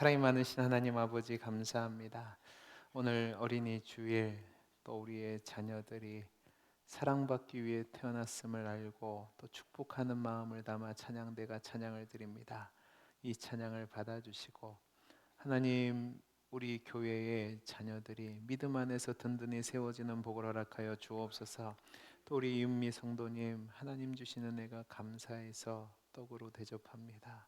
사랑이 많으신 하나님 아버지 감사합니다. 오늘 어린이 주일 또 우리의 자녀들이 사랑받기 위해 태어났음을 알고 또 축복하는 마음을 담아 찬양대가 찬양을 드립니다. 이 찬양을 받아주시고 하나님, 우리 교회의 자녀들이 믿음 안에서 든든히 세워지는 복을 허락하여 주옵소서. 또 우리 이은미 성도님, 하나님 주시는 은혜가 감사해서 떡으로 대접합니다.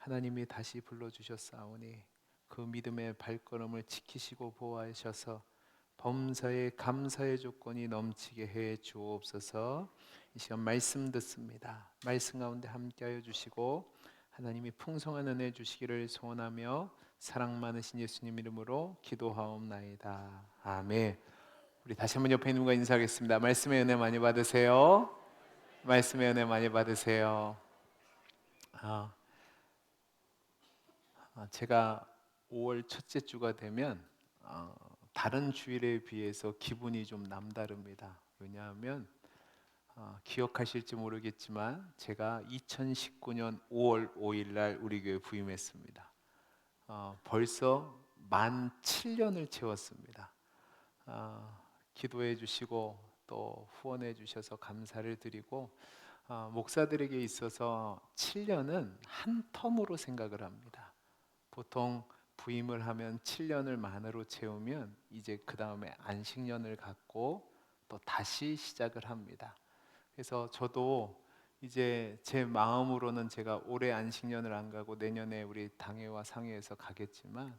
하나님이 다시 불러주셨사오니 그 믿음의 발걸음을 지키시고 보호하셔서 범사에 감사의 조건이 넘치게 해 주옵소서. 이 시간 말씀 듣습니다. 말씀 가운데 함께하여 주시고 하나님이 풍성한 은혜 주시기를 소원하며 사랑 많으신 예수님 이름으로 기도하옵나이다. 아멘. 우리 다시 한번 옆에 있는 분과 인사하겠습니다. 말씀의 은혜 많이 받으세요. 말씀의 은혜 많이 받으세요. 제가 5월 첫째 주가 되면 다른 주일에 비해서 기분이 좀 남다릅니다. 왜냐하면 기억하실지 모르겠지만 제가 2019년 5월 5일 날 우리 교회 부임했습니다. 벌써 만 7년을 채웠습니다. 기도해 주시고 또 후원해 주셔서 감사를 드리고 목사들에게 있어서 7년은 한 텀으로 생각을 합니다. 보통 부임을 하면 7년을 만으로 채우면 이제 그 다음에 안식년을 갖고 또 다시 시작을 합니다. 그래서 저도 이제 제 마음으로는 제가 올해 안식년을 안 가고 내년에 우리 당회와 상회에서 가겠지만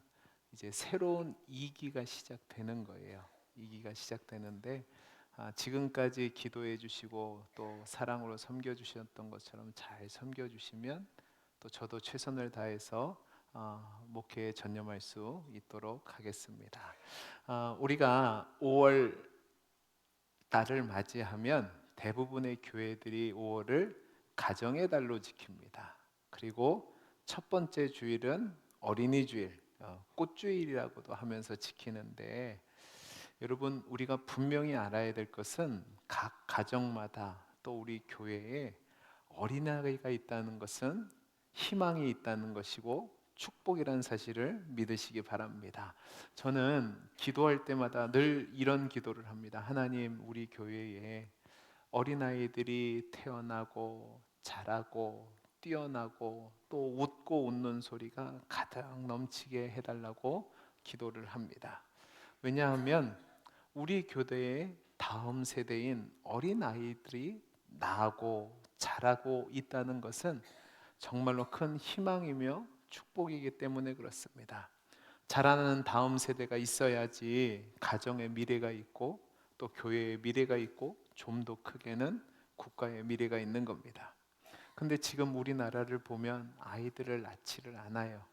이제 새로운 2기가 시작되는 거예요. 2기가 시작되는데 지금까지 기도해 주시고 또 사랑으로 섬겨 주셨던 것처럼 잘 섬겨 주시면 또 저도 최선을 다해서 목회에 전념할 수 있도록 하겠습니다. 우리가 5월 달을 맞이하면 대부분의 교회들이 5월을 가정의 달로 지킵니다. 그리고 첫 번째 주일은 어린이 주일, 꽃주일이라고도 하면서 지키는데, 여러분, 우리가 분명히 알아야 될 것은 각 가정마다 또 우리 교회에 어린아이가 있다는 것은 희망이 있다는 것이고 축복이라는 사실을 믿으시기 바랍니다. 저는 기도할 때마다 늘 이런 기도를 합니다. 하나님, 우리 교회에 어린아이들이 태어나고 자라고 뛰어나고 또 웃고 웃는 소리가 가득 넘치게 해달라고 기도를 합니다. 왜냐하면 우리 교대의 다음 세대인 어린아이들이 나고 자라고 있다는 것은 정말로 큰 희망이며 축복이기 때문에 그렇습니다. 자라나는 다음 세대가 있어야지 가정의 미래가 있고 또 교회의 미래가 있고 좀 더 크게는 국가의 미래가 있는 겁니다. 근데 지금 우리나라를 보면 아이들을 낳지를 않아요.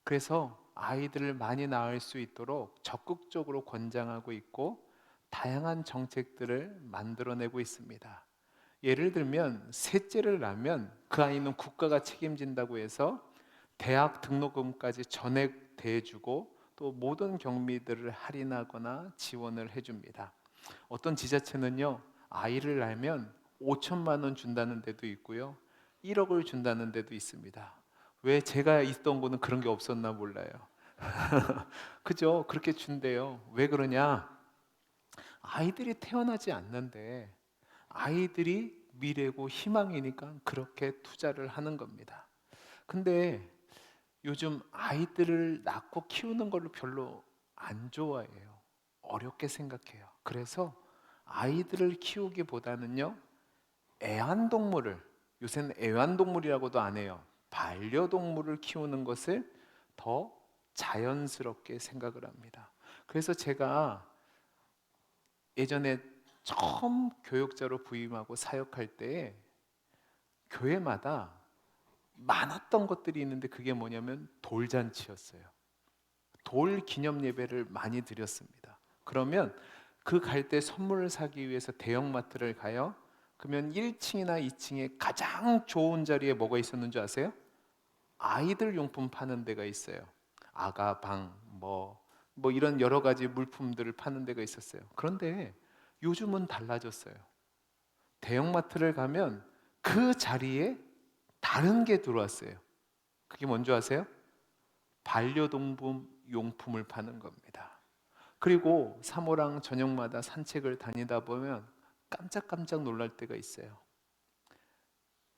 그래서 아이들을 많이 낳을 수 있도록 적극적으로 권장하고 있고 다양한 정책들을 만들어내고 있습니다. 예를 들면 셋째를 낳으면 그 아이는 국가가 책임진다고 해서 대학 등록금까지 전액대주고 또 모든 경비들을 할인하거나 지원을 해줍니다. 어떤 지자체는요, 아이를 낳으면 5천만 원 준다는 데도 있고요, 1억을 준다는 데도 있습니다. 왜 제가 있던 곳은 그런 게 없었나 몰라요. 그죠? 그렇게 준대요. 왜 그러냐? 아이들이 태어나지 않는데 아이들이 미래고 희망이니까 그렇게 투자를 하는 겁니다. 근데 요즘 아이들을 낳고 키우는 걸로 별로 안 좋아해요. 어렵게 생각해요. 그래서 아이들을 키우기보다는요, 애완동물을, 요새는 애완동물이라고도 안 해요. 반려동물을 키우는 것을 더 자연스럽게 생각을 합니다. 그래서 제가 예전에 처음 교육자로 부임하고 사역할 때 교회마다 많았던 것들이 있는데 그게 뭐냐면 돌잔치였어요. 돌 기념 예배를 많이 드렸습니다. 그러면 그 갈 때 선물을 사기 위해서 대형마트를 가요. 그러면 1층이나 2층에 가장 좋은 자리에 뭐가 있었는 줄 아세요? 아이들 용품 파는 데가 있어요. 아가방 뭐 이런 여러 가지 물품들을 파는 데가 있었어요. 그런데 요즘은 달라졌어요. 대형마트를 가면 그 자리에 다른 게 들어왔어요. 그게 뭔지 아세요? 반려동물 용품을 파는 겁니다. 그리고 사모랑 저녁마다 산책을 다니다 보면 깜짝깜짝 놀랄 때가 있어요.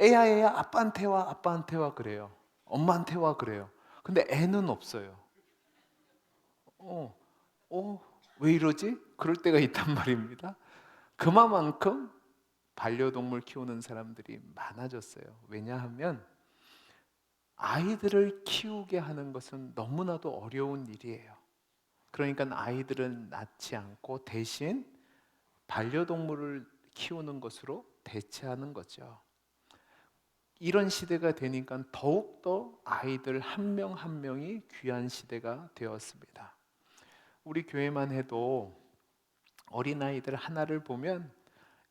애야 애야 아빠한테 와 그래요. 엄마한테 와 그래요. 근데 애는 없어요. 어, 왜 이러지? 그럴 때가 있단 말입니다. 그만큼 반려동물 키우는 사람들이 많아졌어요. 왜냐하면 아이들을 키우게 하는 것은 너무나도 어려운 일이에요. 그러니까 아이들은 낳지 않고 대신 반려동물을 키우는 것으로 대체하는 거죠. 이런 시대가 되니까 더욱더 아이들 한 명 한 명이 귀한 시대가 되었습니다. 우리 교회만 해도 어린아이들 하나를 보면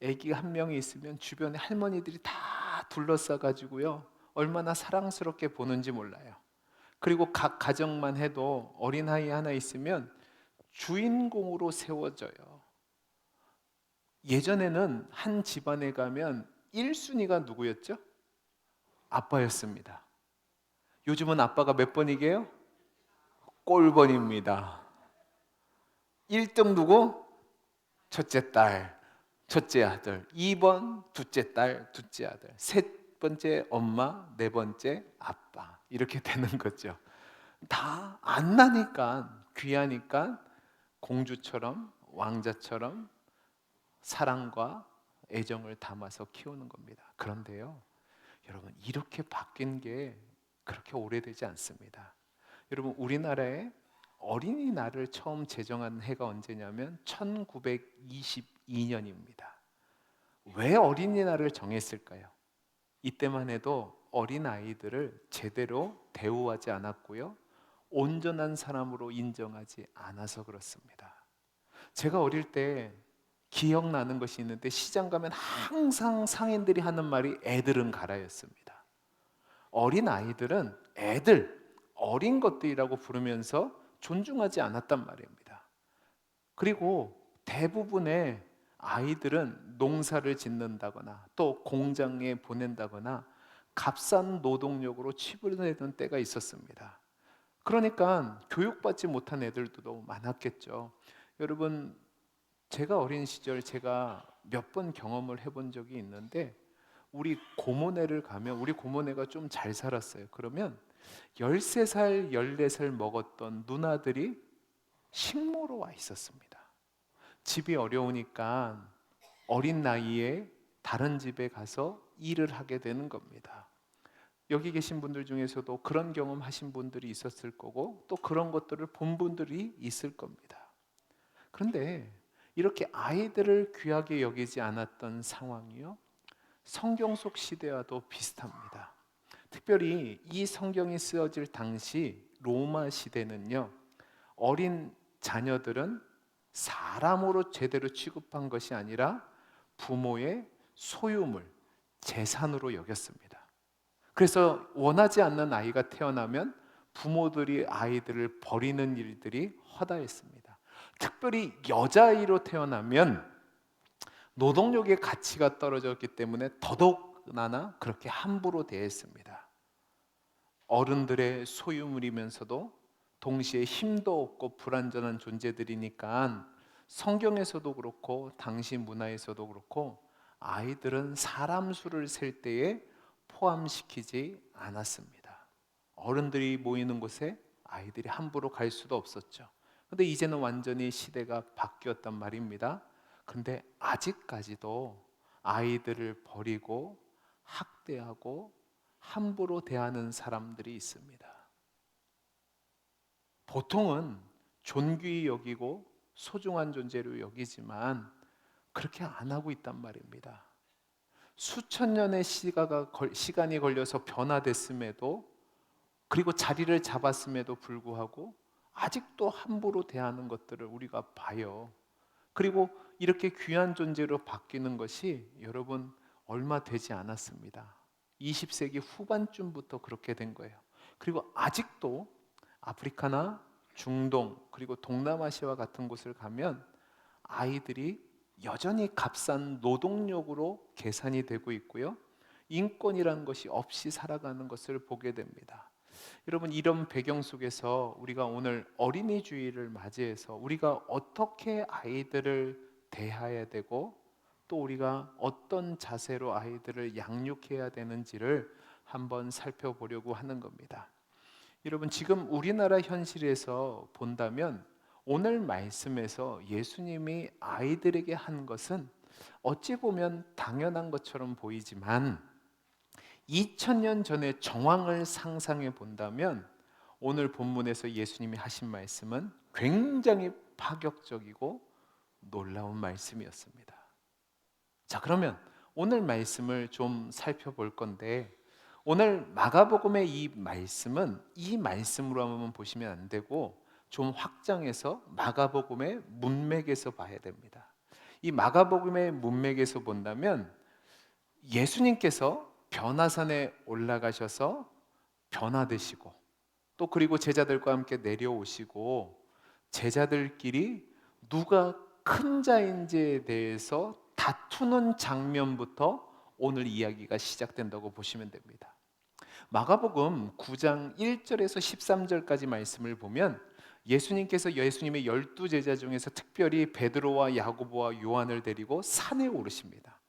아기 한 명이 있으면 주변에 할머니들이 다 둘러싸 가지고요, 얼마나 사랑스럽게 보는지 몰라요. 그리고 각 가정만 해도 어린아이 하나 있으면 주인공으로 세워져요. 예전에는 한 집안에 가면 1순위가 누구였죠? 아빠였습니다. 요즘은 아빠가 몇 번이게요? 꼴번입니다. 1등 누구? 첫째 딸, 첫째 아들. 2번 둘째 딸, 둘째 아들. 셋 번째 엄마, 네 번째 아빠. 이렇게 되는 거죠. 다 안 나니까, 귀하니까 공주처럼 왕자처럼 사랑과 애정을 담아서 키우는 겁니다. 그런데요, 여러분, 이렇게 바뀐 게 그렇게 오래되지 않습니다. 여러분, 우리나라에 어린이날을 처음 제정한 해가 언제냐면 1922년입니다. 왜 어린이날을 정했을까요? 이때만 해도 어린아이들을 제대로 대우하지 않았고요, 온전한 사람으로 인정하지 않아서 그렇습니다. 제가 어릴 때 기억나는 것이 있는데, 시장 가면 항상 상인들이 하는 말이 애들은 가라였습니다. 어린 아이들은 애들, 어린 것들이라고 부르면서 존중하지 않았단 말입니다. 그리고 대부분의 아이들은 농사를 짓는다거나 또 공장에 보낸다거나 값싼 노동력으로 취급되던 때가 있었습니다. 그러니까 교육받지 못한 애들도 많았겠죠. 여러분, 제가 어린 시절 제가 몇 번 경험을 해본 적이 있는데, 우리 고모네를 가면, 우리 고모네가 좀 잘 살았어요. 그러면 13살, 14살 먹었던 누나들이 식모로 와 있었습니다. 집이 어려우니까 어린 나이에 다른 집에 가서 일을 하게 되는 겁니다. 여기 계신 분들 중에서도 그런 경험 하신 분들이 있었을 거고, 또 그런 것들을 본 분들이 있을 겁니다. 그런데 이렇게 아이들을 귀하게 여기지 않았던 상황이요, 성경 속 시대와도 비슷합니다. 특별히 이 성경이 쓰여질 당시 로마 시대는요, 어린 자녀들은 사람으로 제대로 취급한 것이 아니라 부모의 소유물, 재산으로 여겼습니다. 그래서 원하지 않는 아이가 태어나면 부모들이 아이들을 버리는 일들이 허다했습니다. 특별히 여자아이로 태어나면 노동력의 가치가 떨어졌기 때문에 더더욱나나 그렇게 함부로 대했습니다. 어른들의 소유물이면서도 동시에 힘도 없고 불완전한 존재들이니까 성경에서도 그렇고 당시 문화에서도 그렇고 아이들은 사람 수를 셀 때에 포함시키지 않았습니다. 어른들이 모이는 곳에 아이들이 함부로 갈 수도 없었죠. 근데 이제는 완전히 시대가 바뀌었단 말입니다. 근데 아직까지도 아이들을 버리고 학대하고 함부로 대하는 사람들이 있습니다. 보통은 존귀히 여기고 소중한 존재로 여기지만 그렇게 안 하고 있단 말입니다. 수천 년의 시간이 걸려서 변화됐음에도, 그리고 자리를 잡았음에도 불구하고 아직도 함부로 대하는 것들을 우리가 봐요. 그리고 이렇게 귀한 존재로 바뀌는 것이 여러분 얼마 되지 않았습니다. 20세기 후반쯤부터 그렇게 된 거예요. 그리고 아직도 아프리카나 중동, 그리고 동남아시아 같은 곳을 가면 아이들이 여전히 값싼 노동력으로 계산이 되고 있고요, 인권이라는 것이 없이 살아가는 것을 보게 됩니다. 여러분, 이런 배경 속에서 우리가 오늘 어린이 주일을 맞이해서 우리가 어떻게 아이들을 대해야 되고 또 우리가 어떤 자세로 아이들을 양육해야 되는지를 한번 살펴보려고 하는 겁니다. 여러분, 지금 우리나라 현실에서 본다면 오늘 말씀에서 예수님이 아이들에게 한 것은 어찌 보면 당연한 것처럼 보이지만 2000년 전의 정황을 상상해 본다면 오늘 본문에서 예수님이 하신 말씀은 굉장히 파격적이고 놀라운 말씀이었습니다. 자, 그러면 오늘 말씀을 좀 살펴볼 건데, 오늘 마가복음의 이 말씀은 이 말씀으로만 보시면 안 되고 좀 확장해서 마가복음의 문맥에서 봐야 됩니다. 이 마가복음의 문맥에서 본다면 예수님께서 변화산에 올라가셔서 변화되시고 또 그리고 제자들과 함께 내려오시고 제자들끼리 누가 큰 자인지에 대해서 다투는 장면부터 오늘 이야기가 시작된다고 보시면 됩니다. 마가복음 9장 1절에서 13절까지 말씀을 보면 예수님께서 예수님의 12제자 중에서 특별히 베드로와 야고보와 요한을 데리고 산에 오르십니다.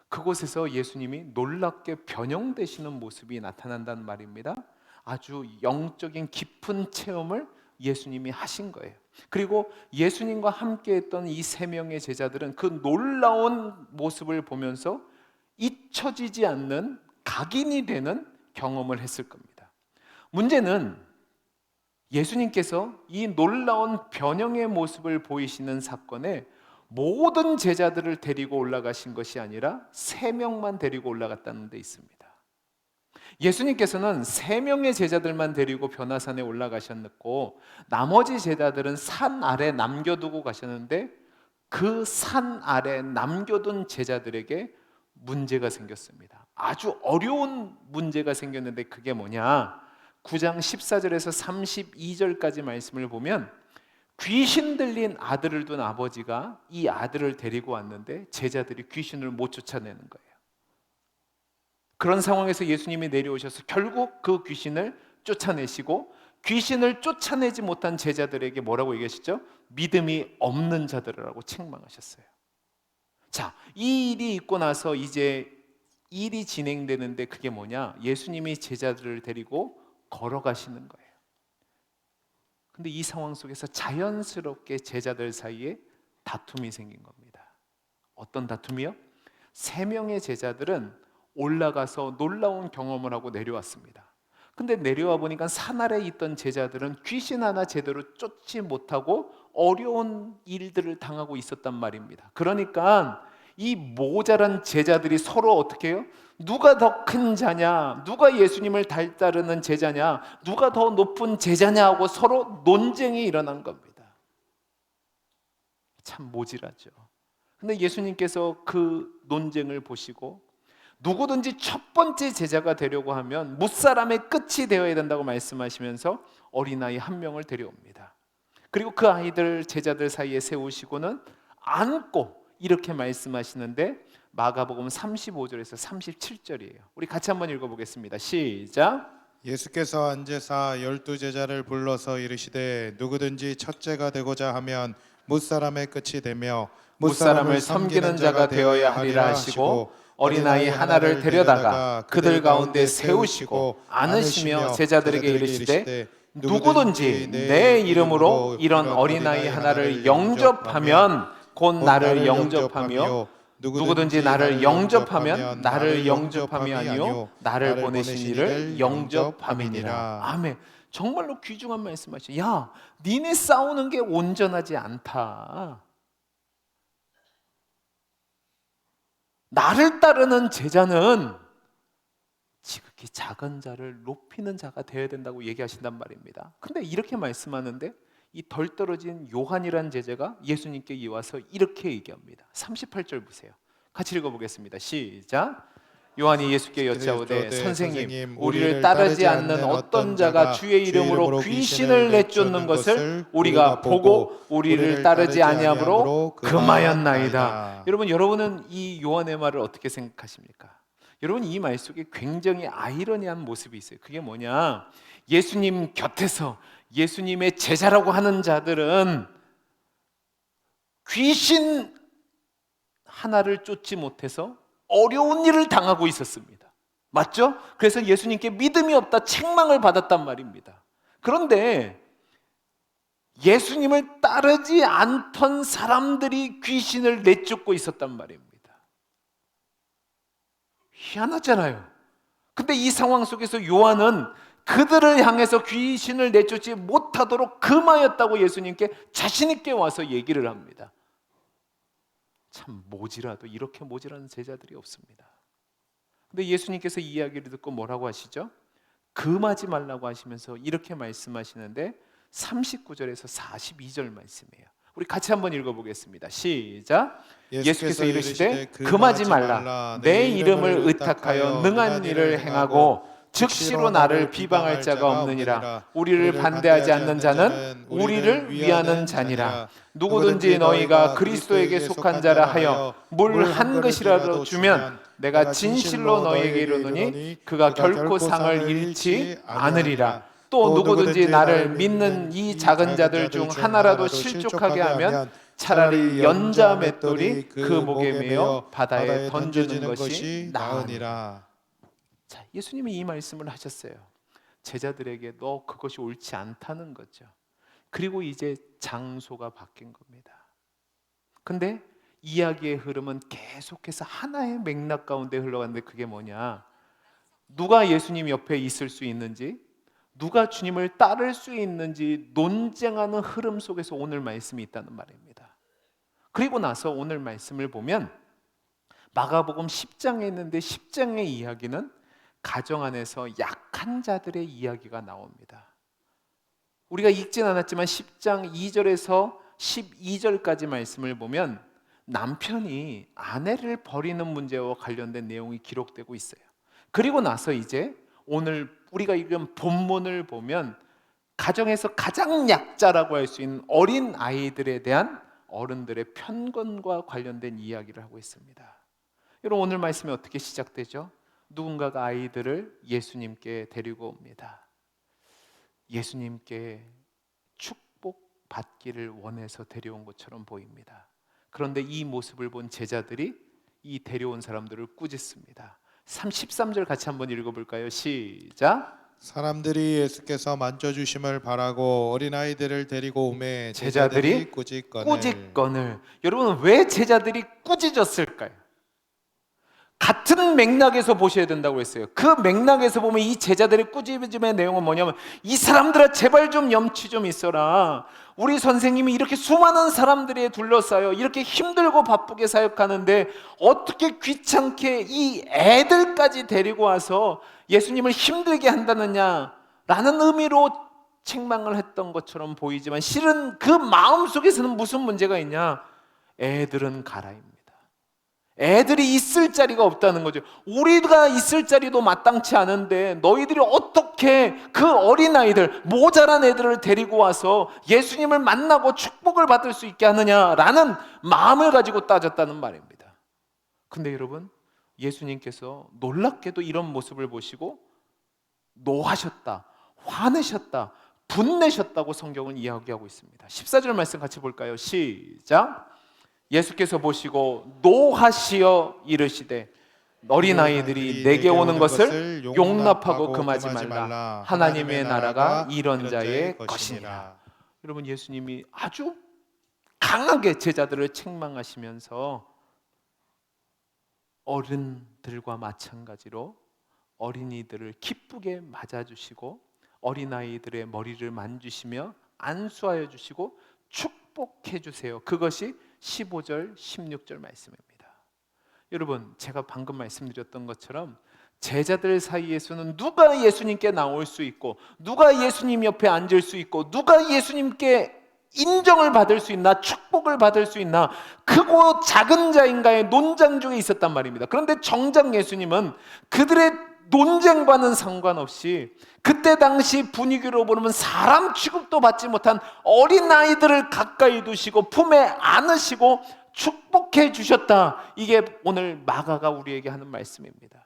그곳에서 예수님이 놀랍게 변형되시는 모습이 나타난다는 말입니다. 아주 영적인 깊은 체험을 예수님이 하신 거예요. 그리고 예수님과 함께 했던 이 세 명의 제자들은 그 놀라운 모습을 보면서 잊혀지지 않는 각인이 되는 경험을 했을 겁니다. 문제는 예수님께서 이 놀라운 변형의 모습을 보이시는 사건에 모든 제자들을 데리고 올라가신 것이 아니라 3명만 데리고 올라갔다는 데 있습니다. 예수님께서는 3명의 제자들만 데리고 변화산에 올라가셨고 나머지 제자들은 산 아래 남겨두고 가셨는데 그 산 아래 남겨둔 제자들에게 문제가 생겼습니다. 아주 어려운 문제가 생겼는데 그게 뭐냐? 9장 14절에서 32절까지 말씀을 보면 귀신 들린 아들을 둔 아버지가 이 아들을 데리고 왔는데 제자들이 귀신을 못 쫓아내는 거예요. 그런 상황에서 예수님이 내려오셔서 결국 그 귀신을 쫓아내시고 귀신을 쫓아내지 못한 제자들에게 뭐라고 얘기하시죠? 믿음이 없는 자들이라고 책망하셨어요. 자, 이 일이 있고 나서 이제 일이 진행되는데 그게 뭐냐? 예수님이 제자들을 데리고 걸어가시는 거예요. 근데 이 상황 속에서 자연스럽게 제자들 사이에 다툼이 생긴 겁니다. 어떤 다툼이요? 3명의 제자들은 올라가서 놀라운 경험을 하고 내려왔습니다. 근데 내려와 보니까 산 아래에 있던 제자들은 귀신 하나 제대로 쫓지 못하고 어려운 일들을 당하고 있었단 말입니다. 그러니까 이 모자란 제자들이 서로 어떻게 해요? 누가 더 큰 자냐? 누가 예수님을 따르는 제자냐? 누가 더 높은 제자냐 하고 서로 논쟁이 일어난 겁니다. 참 모질하죠. 근데 예수님께서 그 논쟁을 보시고 누구든지 첫 번째 제자가 되려고 하면 무사람의 끝이 되어야 된다고 말씀하시면서 어린아이 1명을 데려옵니다. 그리고 그 아이들 제자들 사이에 세우시고는 안고 이렇게 말씀하시는데 마가복음 35절에서 37절이에요. 우리 같이 한번 읽어보겠습니다. 시작. 예수께서 앉으사 12제자를 불러서 이르시되 누구든지 첫째가 되고자 하면 무사람의 끝이 되며 무사람을 섬기는 자가 되어야 하리라 하시고 어린아이 하나를 데려다가 그들 가운데 세우시고 안으시며 제자들에게 이르시되 누구든지 내 이름으로 이런 어린아이 하나를 영접하면 곧 나를 영접하며 누구든지 나를 영접하면 나를 영접함이 아니요 나를 보내신 이를 영접함이니라. 아멘. 정말로 귀중한 말씀하시죠. 야, 니네 싸우는 게 온전하지 않다. 나를 따르는 제자는 지극히 작은 자를 높이는 자가 되어야 된다고 얘기하신단 말입니다. 근데 이렇게 말씀하는데 이 덜 떨어진 요한이란 제자가 예수님께 와서 이렇게 얘기합니다. 38절 보세요. 같이 읽어보겠습니다. 시작. 요한이 예수께 여짜오되 선생님, 우리를 따르지 않는 어떤 자가 주의 이름으로 귀신을 내쫓는 것을 우리가 보고 우리를 따르지 아니함으로 금하였나이다. 여러분은 이 요한의 말을 어떻게 생각하십니까? 여러분, 이 말 속에 굉장히 아이러니한 모습이 있어요. 그게 뭐냐? 예수님 곁에서 예수님의 제자라고 하는 자들은 귀신 하나를 쫓지 못해서 어려운 일을 당하고 있었습니다. 맞죠? 그래서 예수님께 믿음이 없다 책망을 받았단 말입니다. 그런데 예수님을 따르지 않던 사람들이 귀신을 내쫓고 있었단 말입니다. 희한하잖아요. 근데 이 상황 속에서 요한은 그들을 향해서 귀신을 내쫓지 못하도록 금하였다고 예수님께 자신 있게 와서 얘기를 합니다. 참 모지라도 이렇게 모지라는 제자들이 없습니다. 근데 예수님께서 이 이야기를 듣고 뭐라고 하시죠? 금하지 말라고 하시면서 이렇게 말씀하시는데 39절에서 42절 말씀이에요. 우리 같이 한번 읽어보겠습니다. 시작. 예수께서 이르시되 금하지 말라. 내 이름을 의탁하여 능한 일을 행하고 즉시로 나를 비방할 자가 없느니라. 우리를 반대하지 않는 자는 우리를 위하는 자니라. 누구든지 너희가 그리스도에게 속한 자라 하여 물 한 것이라도 주면 내가 진실로 너희에게 이르노니 그가 결코 상을 잃지 않으리라. 또 누구든지 나를 믿는 이 작은 자들 중 하나라도 실족하게 하면 차라리 연자 맷돌이 그 목에 매어 바다에 던지는 것이 나으니라. 자, 예수님이 이 말씀을 하셨어요. 제자들에게 너 그것이 옳지 않다는 거죠. 그리고 이제 장소가 바뀐 겁니다. 근데 이야기의 흐름은 계속해서 하나의 맥락 가운데 흘러가는데 그게 뭐냐? 누가 예수님 옆에 있을 수 있는지, 누가 주님을 따를 수 있는지 논쟁하는 흐름 속에서 오늘 말씀이 있다는 말입니다. 그리고 나서 오늘 말씀을 보면 마가복음 10장에 있는데 10장의 이야기는 가정 안에서 약한 자들의 이야기가 나옵니다. 우리가 읽진 않았지만 10장 2절에서 12절까지 말씀을 보면 남편이 아내를 버리는 문제와 관련된 내용이 기록되고 있어요. 그리고 나서 이제 오늘 우리가 읽은 본문을 보면 가정에서 가장 약자라고 할 수 있는 어린 아이들에 대한 어른들의 편견과 관련된 이야기를 하고 있습니다. 여러분 오늘 말씀이 어떻게 시작되죠? 누군가가 아이들을 예수님께 데리고 옵니다. 예수님께 축복받기를 원해서 데려온 것처럼 보입니다. 그런데 이 모습을 본 제자들이 이 데려온 사람들을 꾸짖습니다. 13절 같이 한번 읽어볼까요? 시작. 사람들이 예수께서 만져주심을 바라고 어린아이들을 데리고 오매 제자들이 꾸짖거늘. 꾸짖거늘. 여러분 왜 제자들이 꾸짖었을까요? 같은 맥락에서 보셔야 된다고 했어요. 그 맥락에서 보면 이 제자들의 꾸짖음의 내용은 뭐냐면 이 사람들아 제발 좀 염치 좀 있어라. 우리 선생님이 이렇게 수많은 사람들에 둘러싸여 이렇게 힘들고 바쁘게 사역하는데 어떻게 귀찮게 이 애들까지 데리고 와서 예수님을 힘들게 한다느냐 라는 의미로 책망을 했던 것처럼 보이지만 실은 그 마음속에서는 무슨 문제가 있냐? 애들은 가라입니다. 애들이 있을 자리가 없다는 거죠. 우리가 있을 자리도 마땅치 않은데 너희들이 어떻게 그 어린아이들, 모자란 애들을 데리고 와서 예수님을 만나고 축복을 받을 수 있게 하느냐라는 마음을 가지고 따졌다는 말입니다. 근데 여러분 예수님께서 놀랍게도 이런 모습을 보시고 노하셨다, 화내셨다, 분내셨다고 성경은 이야기하고 있습니다. 14절 말씀 같이 볼까요? 시작. 예수께서 보시고 노하시어 이르시되 어린아이들이 내게 오는 것을 용납하고 금하지 말라. 하나님의 나라가 이런 자의 것이니라. 여러분 예수님이 아주 강하게 제자들을 책망하시면서 어른들과 마찬가지로 어린이들을 기쁘게 맞아주시고 어린아이들의 머리를 만지시며 안수하여 주시고 축복해 주세요. 그것이 15절, 16절 말씀입니다. 여러분 제가 방금 말씀드렸던 것처럼 제자들 사이에서는 누가 예수님께 나올 수 있고 누가 예수님 옆에 앉을 수 있고 누가 예수님께 인정을 받을 수 있나 축복을 받을 수 있나 크고 작은 자인가의 논쟁 중에 있었단 말입니다. 그런데 정작 예수님은 그들의 논쟁과는 상관없이 그때 당시 분위기로 보면 사람 취급도 받지 못한 어린아이들을 가까이 두시고 품에 안으시고 축복해 주셨다. 이게 오늘 마가가 우리에게 하는 말씀입니다.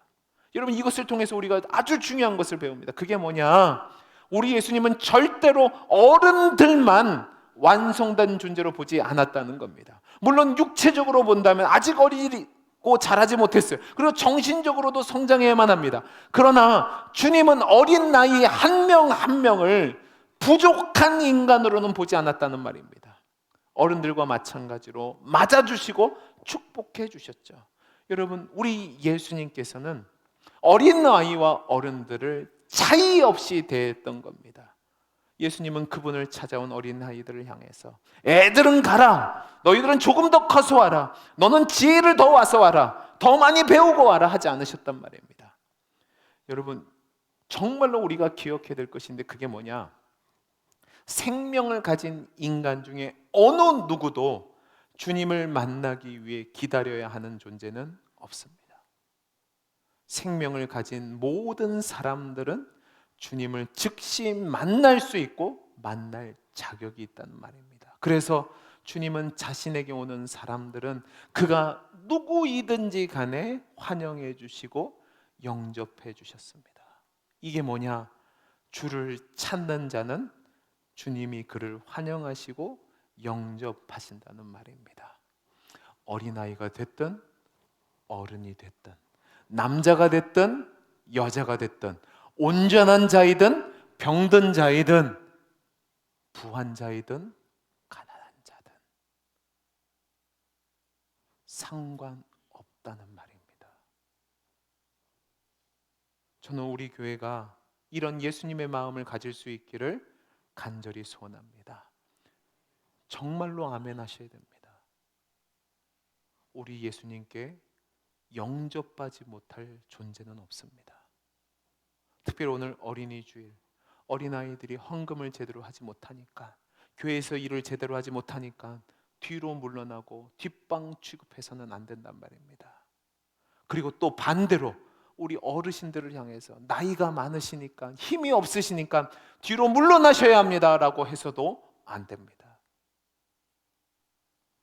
여러분 이것을 통해서 우리가 아주 중요한 것을 배웁니다. 그게 뭐냐? 우리 예수님은 절대로 어른들만 완성된 존재로 보지 않았다는 겁니다. 물론 육체적으로 본다면 아직 어리고 자라지 못했어요. 그리고 정신적으로도 성장해야만 합니다. 그러나 주님은 어린 나이 한 명 한 명을 부족한 인간으로는 보지 않았다는 말입니다. 어른들과 마찬가지로 맞아주시고 축복해 주셨죠. 여러분, 우리 예수님께서는 어린 아이와 어른들을 차이 없이 대했던 겁니다. 예수님은 그분을 찾아온 어린 아이들을 향해서 애들은 가라, 너희들은 조금 더 커서 와라, 너는 지혜를 더 와서 와라, 더 많이 배우고 와라 하지 않으셨단 말입니다. 여러분, 정말로 우리가 기억해야 될 것인데 그게 뭐냐? 생명을 가진 인간 중에 어느 누구도 주님을 만나기 위해 기다려야 하는 존재는 없습니다. 생명을 가진 모든 사람들은 주님을 즉시 만날 수 있고 만날 자격이 있다는 말입니다. 그래서 주님은 자신에게 오는 사람들은 그가 누구이든지 간에 환영해 주시고 영접해 주셨습니다. 이게 뭐냐? 주를 찾는 자는 주님이 그를 환영하시고 영접하신다는 말입니다. 어린아이가 됐든 어른이 됐든 남자가 됐든 여자가 됐든 온전한 자이든 병든 자이든 부한 자이든 가난한 자든 상관없다는 말입니다. 저는 우리 교회가 이런 예수님의 마음을 가질 수 있기를 간절히 소원합니다. 정말로 아멘 하셔야 됩니다. 우리 예수님께 영접하지 못할 존재는 없습니다. 특별히 오늘 어린이 주일, 어린아이들이 헌금을 제대로 하지 못하니까, 교회에서 일을 제대로 하지 못하니까 뒤로 물러나고 뒷방 취급해서는 안 된단 말입니다. 그리고 또 반대로 우리 어르신들을 향해서 나이가 많으시니까 힘이 없으시니까 뒤로 물러나셔야 합니다라고 해서도 안 됩니다.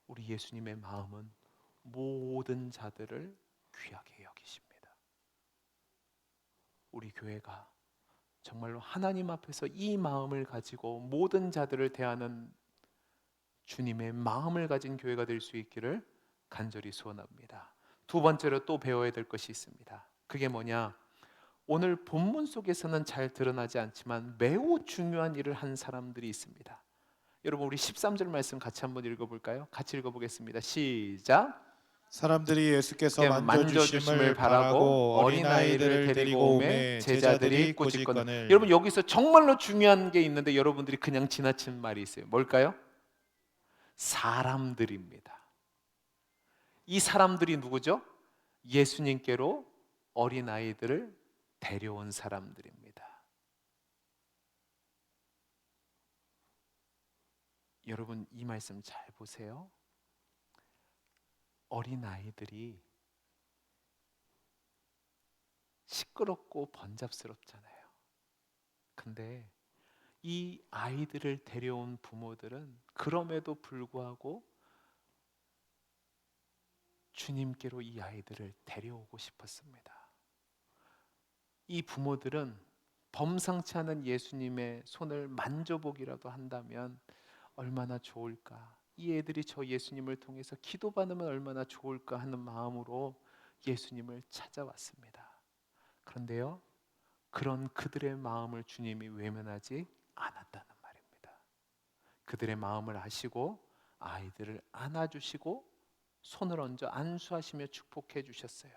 우리 예수님의 마음은 모든 자들을 귀하게 여기십니다. 우리 교회가 정말로 하나님 앞에서 이 마음을 가지고 모든 자들을 대하는 주님의 마음을 가진 교회가 될 수 있기를 간절히 소원합니다. 두 번째로 또 배워야 될 것이 있습니다. 그게 뭐냐? 오늘 본문 속에서는 잘 드러나지 않지만 매우 중요한 일을 한 사람들이 있습니다. 여러분, 우리 13절 말씀 같이 한번 읽어볼까요? 같이 읽어보겠습니다. 시작. 사람들이 예수께서 만져주심을 만져주심을 바라고 어린아이들을 데리고 오매 제자들이 꾸짖거늘. 여러분, 여기서 정말로 중요한 게 있는데 여러분들이 그냥 지나친 말이 있어요. 뭘까요? 사람들입니다. 이 사람들이 누구죠? 예수님께로 어린아이들을 데려온 사람들입니다. 여러분, 이 말씀 잘 보세요. 어린아이들이 시끄럽고 번잡스럽잖아요. 근데 이 아이들을 데려온 부모들은 그럼에도 불구하고 주님께로 이 아이들을 데려오고 싶었습니다. 이 부모들은 범상치 않은 예수님의 손을 만져보기라도 한다면 얼마나 좋을까, 이 애들이 저 예수님을 통해서 기도받으면 얼마나 좋을까 하는 마음으로 예수님을 찾아왔습니다. 그런데요, 그런 그들의 마음을 주님이 외면하지 않았다는 말입니다. 그들의 마음을 아시고 아이들을 안아주시고 손을 얹어 안수하시며 축복해 주셨어요.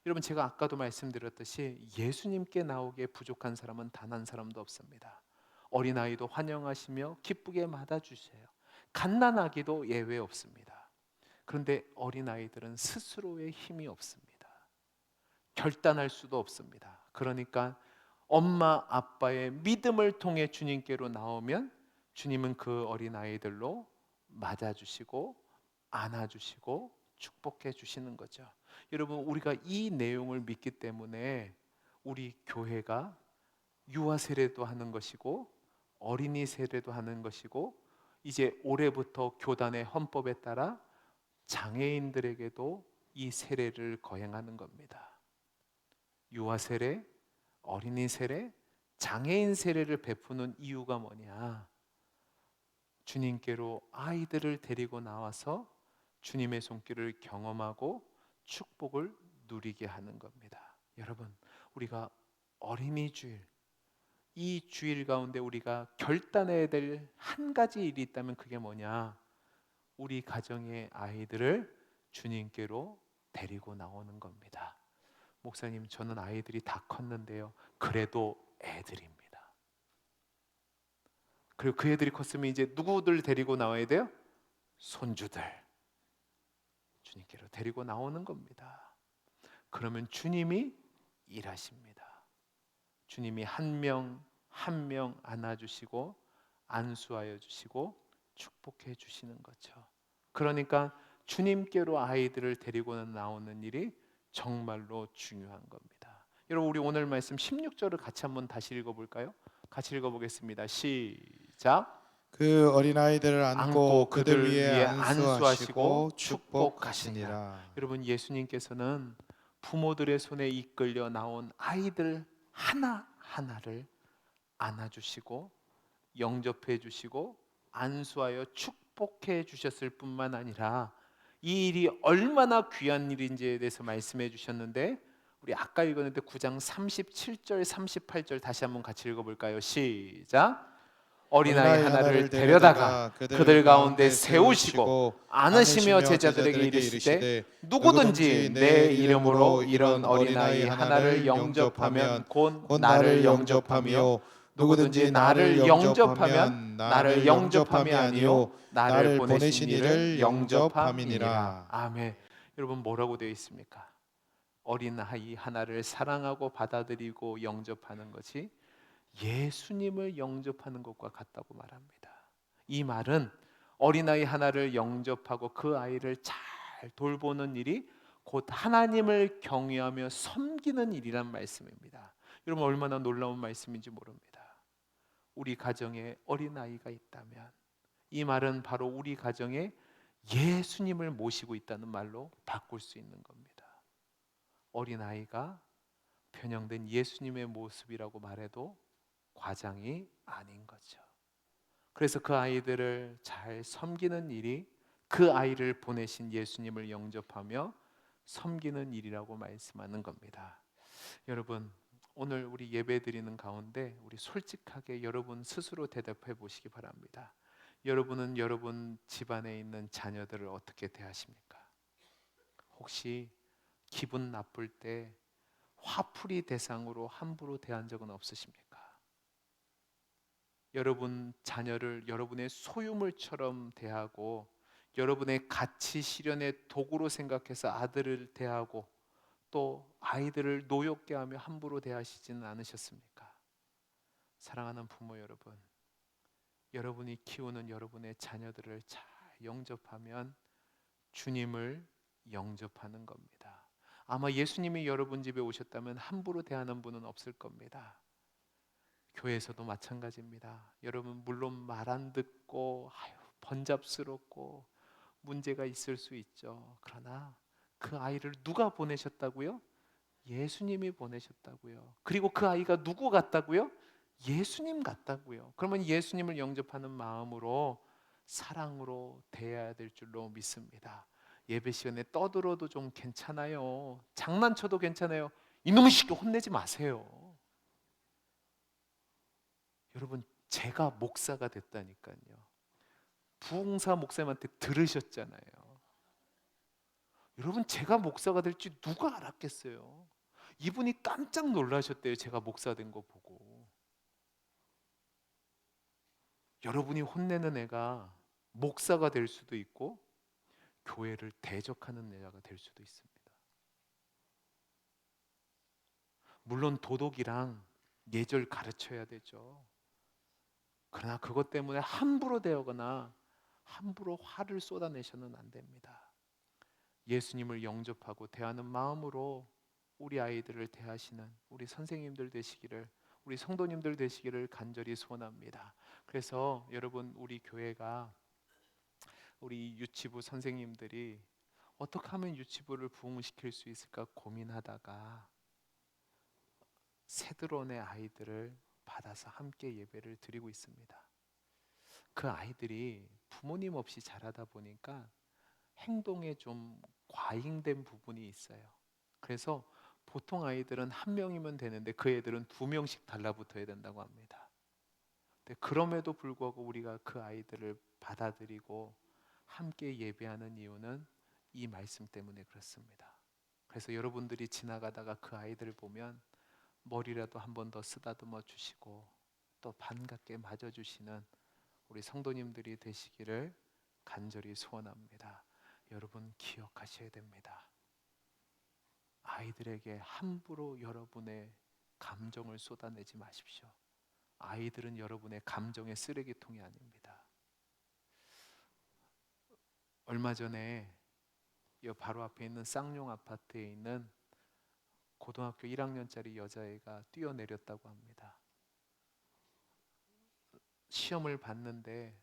여러분, 제가 아까도 말씀드렸듯이 예수님께 나오기에 부족한 사람은 단 한 사람도 없습니다. 어린아이도 환영하시며 기쁘게 맞아주세요. 갓난아기도 예외 없습니다. 그런데 어린아이들은 스스로의 힘이 없습니다. 결단할 수도 없습니다. 그러니까 엄마 아빠의 믿음을 통해 주님께로 나오면 주님은 그 어린아이들로 맞아주시고 안아주시고 축복해 주시는 거죠. 여러분, 우리가 이 내용을 믿기 때문에 우리 교회가 유아 세례도 하는 것이고 어린이 세례도 하는 것이고 이제 올해부터 교단의 헌법에 따라 장애인들에게도 이 세례를 거행하는 겁니다. 유아 세례, 어린이 세례, 장애인 세례를 베푸는 이유가 뭐냐? 주님께로 아이들을 데리고 나와서 주님의 손길을 경험하고 축복을 누리게 하는 겁니다. 여러분, 우리가 어린이 주일, 이 주일 가운데 우리가 결단해야 될 한 가지 일이 있다면 그게 뭐냐? 우리 가정의 아이들을 주님께로 데리고 나오는 겁니다. 목사님, 저는 아이들이 다 컸는데요. 그래도 애들입니다. 그리고 그 애들이 컸으면 이제 누구들 데리고 나와야 돼요? 손주들. 주님께로 데리고 나오는 겁니다. 그러면 주님이 일하십니다. 주님이 한 명 한 명 안아주시고 안수하여 주시고 축복해 주시는 거죠. 그러니까 주님께로 아이들을 데리고 나오는 일이 정말로 중요한 겁니다. 여러분, 우리 오늘 말씀 16절을 같이 한번 다시 읽어볼까요? 같이 읽어보겠습니다. 시작. 그 어린아이들을 안고 그들 위에 안수하시고 안수하시고 축복하시니라. 여러분, 예수님께서는 부모들의 손에 이끌려 나온 아이들 하나하나를 안아주시고 영접해 주시고 안수하여 축복해 주셨을 뿐만 아니라 이 일이 얼마나 귀한 일인지에 대해서 말씀해 주셨는데, 우리 아까 읽었는데 9장 37절 38절 다시 한번 같이 읽어볼까요? 시작. 어린아이 하나를 데려다가 그들 가운데 세우시고 안으시며 제자들에게 이르시되 누구든지 내 이름으로 이런 어린아이 하나를 영접하면 곧 나를 영접하며 누구든지 나를 영접하면 나를 영접함이 아니요 나를 보내신 이를 영접함이니라. 아멘. 여러분, 뭐라고 되어 있습니까? 어린아이 하나를 사랑하고 받아들이고 영접하는 것이 예수님을 영접하는 것과 같다고 말합니다. 이 말은 어린아이 하나를 영접하고 그 아이를 잘 돌보는 일이 곧 하나님을 경외하며 섬기는 일이란 말씀입니다. 여러분, 얼마나 놀라운 말씀인지 모릅니다. 우리 가정에 어린아이가 있다면 이 말은 바로 우리 가정에 예수님을 모시고 있다는 말로 바꿀 수 있는 겁니다. 어린아이가 변형된 예수님의 모습이라고 말해도 과장이 아닌 거죠. 그래서 그 아이들을 잘 섬기는 일이 그 아이를 보내신 예수님을 영접하며 섬기는 일이라고 말씀하는 겁니다. 여러분, 오늘 우리 예배 드리는 가운데 우리 솔직하게 여러분 스스로 대답해 보시기 바랍니다. 여러분은 여러분 집안에 있는 자녀들을 어떻게 대하십니까? 혹시 기분 나쁠 때 화풀이 대상으로 함부로 대한 적은 없으십니까? 여러분 자녀를 여러분의 소유물처럼 대하고 여러분의 가치 실현의 도구로 생각해서 아들을 대하고 또 아이들을 노엽게 하며 함부로 대하시지는 않으셨습니까? 사랑하는 부모 여러분, 여러분이 키우는 여러분의 자녀들을 잘 영접하면 주님을 영접하는 겁니다. 아마 예수님이 여러분 집에 오셨다면 함부로 대하는 분은 없을 겁니다. 교회에서도 마찬가지입니다. 여러분, 물론 말 안 듣고 번잡스럽고 문제가 있을 수 있죠. 그러나 그 아이를 누가 보내셨다고요? 예수님이 보내셨다고요. 그리고 그 아이가 누구 같다고요? 예수님 같다고요. 그러면 예수님을 영접하는 마음으로 사랑으로 대해야 될 줄로 믿습니다. 예배 시간에 떠들어도 좀 괜찮아요. 장난쳐도 괜찮아요. 이놈의 새끼 혼내지 마세요. 여러분, 제가 목사가 됐다니까요. 부흥사 목사님한테 들으셨잖아요. 여러분, 제가 목사가 될지 누가 알았겠어요? 이분이 깜짝 놀라셨대요. 제가 목사 된 거 보고. 여러분이 혼내는 애가 목사가 될 수도 있고 교회를 대적하는 애가 될 수도 있습니다. 물론 도덕이랑 예절 가르쳐야 되죠. 그러나 그것 때문에 함부로 대하거나 함부로 화를 쏟아내셔는 안 됩니다. 예수님을 영접하고 대하는 마음으로 우리 아이들을 대하시는 우리 선생님들 되시기를, 우리 성도님들 되시기를 간절히 소원합니다. 그래서 여러분, 우리 교회가 우리 유치부 선생님들이 어떻게 하면 유치부를 부흥시킬 수 있을까 고민하다가 새들원의 아이들을 받아서 함께 예배를 드리고 있습니다. 그 아이들이 부모님 없이 자라다 보니까 행동에 좀 과잉된 부분이 있어요. 그래서 보통 아이들은 한 명이면 되는데 그 애들은 두 명씩 달라붙어야 된다고 합니다. 근데 그럼에도 불구하고 우리가 그 아이들을 받아들이고 함께 예배하는 이유는 이 말씀 때문에 그렇습니다. 그래서 여러분들이 지나가다가 그 아이들을 보면 머리라도 한 번 더 쓰다듬어 주시고 또 반갑게 맞아 주시는 우리 성도님들이 되시기를 간절히 소원합니다. 여러분 기억하셔야 됩니다. 아이들에게 함부로 여러분의 감정을 쏟아내지 마십시오. 아이들은 여러분의 감정의 쓰레기통이 아닙니다. 얼마 전에 이 바로 앞에 있는 쌍용 아파트에 있는 고등학교 1학년짜리 여자애가 뛰어내렸다고 합니다. 시험을 봤는데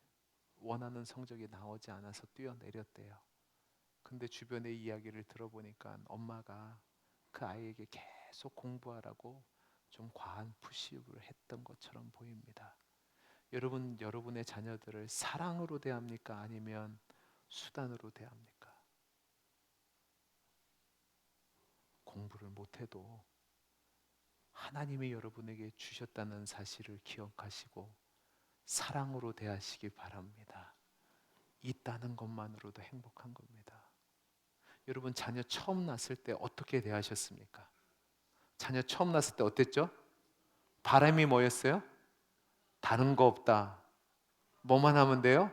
원하는 성적이 나오지 않아서 뛰어내렸대요. 근데 주변의 이야기를 들어보니까 엄마가 그 아이에게 계속 공부하라고 좀 과한 푸시업을 했던 것처럼 보입니다. 여러분, 여러분의 자녀들을 사랑으로 대합니까? 아니면 수단으로 대합니까? 공부를 못해도 하나님이 여러분에게 주셨다는 사실을 기억하시고 사랑으로 대하시기 바랍니다. 있다는 것만으로도 행복한 겁니다. 여러분 자녀 처음 낳았을 때 어떻게 대하셨습니까? 자녀 처음 낳았을 때 어땠죠? 바람이 뭐였어요? 다른 거 없다. 뭐만 하면 돼요?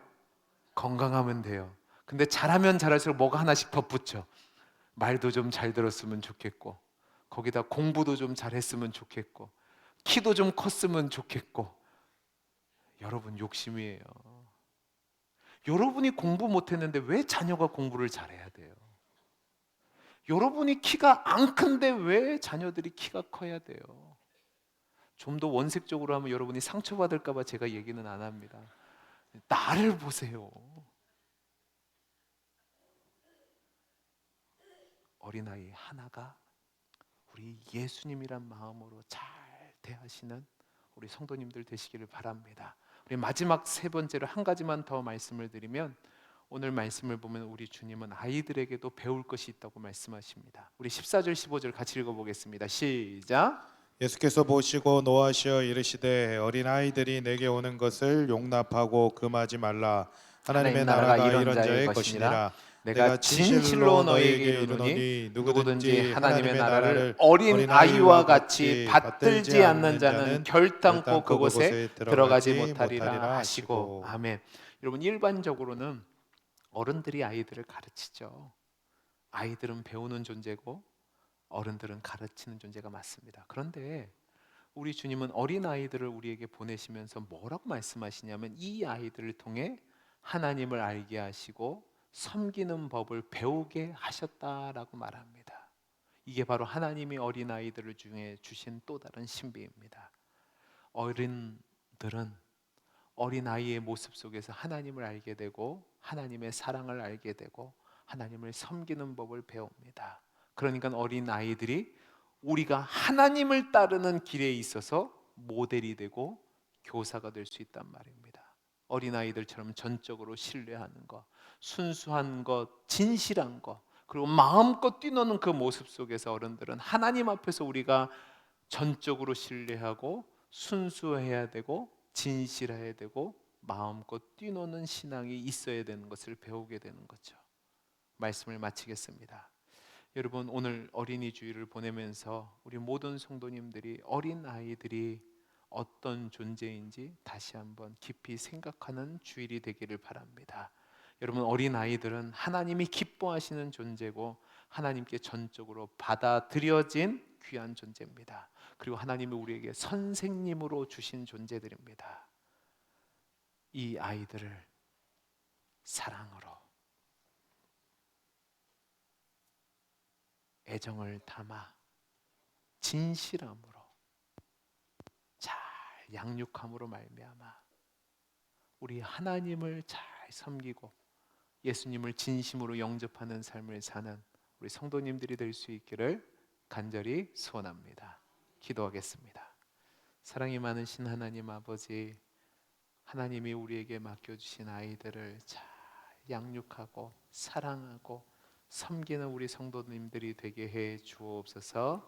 건강하면 돼요. 근데 잘하면 잘할수록 뭐가 하나씩 덧붙여. 말도 좀 잘 들었으면 좋겠고, 거기다 공부도 좀 잘했으면 좋겠고, 키도 좀 컸으면 좋겠고. 여러분 욕심이에요. 여러분이 공부 못했는데 왜 자녀가 공부를 잘해야 돼요? 여러분이 키가 안 큰데 왜 자녀들이 키가 커야 돼요? 좀 더 원색적으로 하면 여러분이 상처받을까 봐 제가 얘기는 안 합니다. 나를 보세요. 어린아이 하나가 우리 예수님이란 마음으로 잘 대하시는 우리 성도님들 되시기를 바랍니다. 우리 마지막 세 번째로 한 가지만 더 말씀을 드리면, 오늘 말씀을 보면 우리 주님은 아이들에게도 배울 것이 있다고 말씀하십니다. 우리 14절 15절 같이 읽어보겠습니다. 시작. 예수께서 보시고 노하시어 이르시되 어린아이들이 내게 오는 것을 용납하고 금하지 말라. 하나님의 나라가 이런 자의 것이니라. 내가 진실로 너희에게 이르노니 누구든지 하나님의 나라를 어린 아이와 같이 받들지 받들지 않는 않는 자는 결단코 그곳에 들어가지 못하리라 하시고. 아멘. 여러분 일반적으로는 어른들이 아이들을 가르치죠. 아이들은 배우는 존재고 어른들은 가르치는 존재가 맞습니다. 그런데 우리 주님은 어린 아이들을 우리에게 보내시면서 뭐라고 말씀하시냐면 이 아이들을 통해 하나님을 알게 하시고 섬기는 법을 배우게 하셨다라고 말합니다. 이게 바로 하나님이 어린 아이들을 중에 주신 또 다른 신비입니다. 어른들은 어린 아이의 모습 속에서 하나님을 알게 되고 하나님의 사랑을 알게 되고 하나님을 섬기는 법을 배웁니다. 그러니까 어린 아이들이 우리가 하나님을 따르는 길에 있어서 모델이 되고 교사가 될 수 있단 말입니다. 어린 아이들처럼 전적으로 신뢰하는 것, 순수한 것, 진실한 것, 그리고 마음껏 뛰노는 그 모습 속에서 어른들은 하나님 앞에서 우리가 전적으로 신뢰하고 순수해야 되고 진실해야 되고 마음껏 뛰노는 신앙이 있어야 되는 것을 배우게 되는 거죠. 말씀을 마치겠습니다. 여러분 오늘 어린이 주일을 보내면서 우리 모든 성도님들이 어린 아이들이 어떤 존재인지 다시 한번 깊이 생각하는 주일이 되기를 바랍니다. 여러분 어린 아이들은 하나님이 기뻐하시는 존재고 하나님께 전적으로 받아들여진 귀한 존재입니다. 그리고 하나님이 우리에게 선생님으로 주신 존재들입니다. 이 아이들을 사랑으로 애정을 담아 진실함으로 잘 양육함으로 말미암아 우리 하나님을 잘 섬기고 예수님을 진심으로 영접하는 삶을 사는 우리 성도님들이 될 수 있기를 간절히 소원합니다. 기도하겠습니다. 사랑이 많으신 하나님 아버지, 하나님이 우리에게 맡겨주신 아이들을 잘 양육하고 사랑하고 섬기는 우리 성도님들이 되게 해 주옵소서.